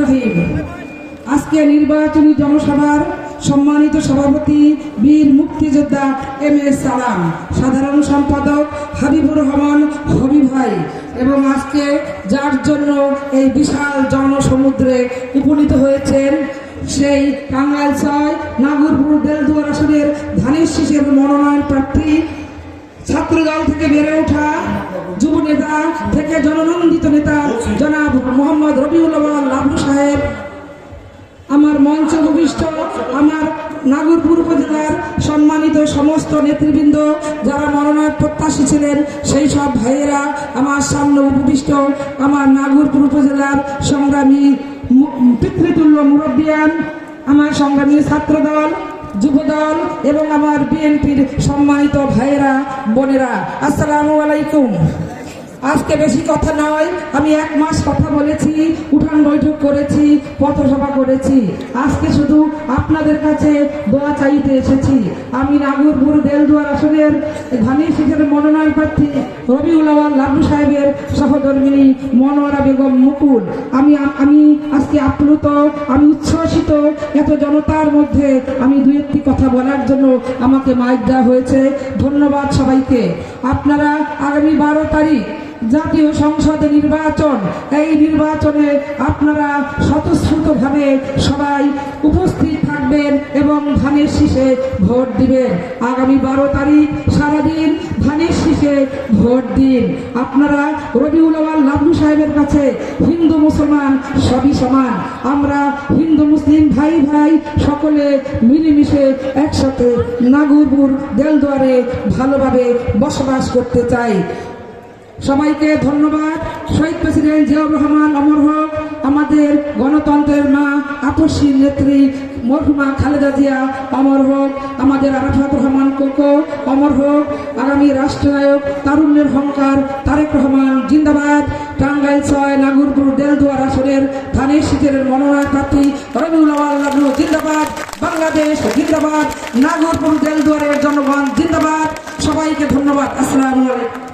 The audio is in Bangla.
রহিম। আজকে নির্বাচনী জনসভার সম্মানিত সভাপতি বীর মুক্তিযোদ্ধা MS সালাম, সাধারণ সম্পাদক হাবিবুর রহমান হবি ভাই এবং আজকে যার জন্য এই বিশাল জনসমুদ্রে উপনীত হয়েছেন সেই টাঙ্গাইল ৬ নাগরপুর দেলদুয়ার আসনের ধানের শীষের মনোনয়ন প্রার্থী, ছাত্রদল থেকে বেড়ে ওঠা যুব নেতা থেকে জননন্দিত নেতা জনাব মোহাম্মদ রবিউল আওয়াল লাভলু সাহেব, আমার মঞ্চ উপবিষ্ট আমার নাগরপুর উপজেলার সম্মানিত সমস্ত নেতৃবৃন্দ যারা মনোনয়ন প্রত্যাশী ছিলেন সেই সব ভাইয়েরা, আমার সামনে উপবিষ্ট আমার নাগরপুর উপজেলার সংগ্রামী পিতৃতুল্য মুরব্বিয়ান, আমার সংগ্রামী ছাত্রদল, যুবদল এবং আমার বিএনপির সম্মানিত ভাইয়েরা বোনেরা, আসসালামু আলাইকুম। আজকে বেশি কথা নয়, আমি 1 মাস কথা বলেছি, উঠান বৈঠক করেছি, পথসভা করেছি। আজকে শুধু আপনাদের কাছে দোয়া চাইতে এসেছি। আমি নাগরপুর দেলদুয়ার আসনের ধানের শীষের মনোনয়ন প্রার্থী রবিউল আওয়াল লাভলু সাহেবের সহধর্মিণী মনোয়ারা বেগম মুকুল। আমি আজকে আপ্লুত, আমি উচ্ছ্বসিত। এত জনতার মধ্যে আমি 2-1টি কথা বলার জন্য আমাকে মাইক দেওয়া হয়েছে। ধন্যবাদ সবাইকে। আপনারা আগামী 12 তারিখ জাতীয় সংসদে নির্বাচন, এই নির্বাচনে আপনারা স্বতঃস্ফূর্তভাবে সবাই উপস্থিত থাকবেন এবং ধানের শীষে ভোট দিবেন। আগামী 12 তারিখ সারাদিন ধানের শীষে ভোট দিন। আপনারা রবিউল আওয়াল লাভলু সাহেবের কাছে হিন্দু মুসলমান সবই সমান। আমরা হিন্দু মুসলিম ভাই ভাই সকলে মিলেমিশে একসাথে নাগরপুর দেলদুয়ারে ভালোভাবে বসবাস করতে চাই। সবাইকে ধন্যবাদ। শহীদ প্রেসিডেন্ট জিয়াউর রহমান অমর হোক, আমাদের গণতন্ত্রের মা আপসী নেত্রী মরহুমা খালেদা জিয়া অমর হোক, আমাদের আরাফাত রহমান কোকো অমর হোক, আগামী রাষ্ট্রনায়ক তারুণ্যের হংকার তারেক রহমান জিন্দাবাদ। টাঙ্গাইল ৬ নাগরপুর দেলদুয়ার আসনের ধানের শীষের মনোনয়ন প্রার্থী রবিউল আওয়াল লাভলু জিন্দাবাদ। বাংলাদেশ জিন্দাবাদ। নাগরপুর দেলদুয়ারের জনগণ জিন্দাবাদ। সবাইকে ধন্যবাদ। আসসালামু আলাইকুম।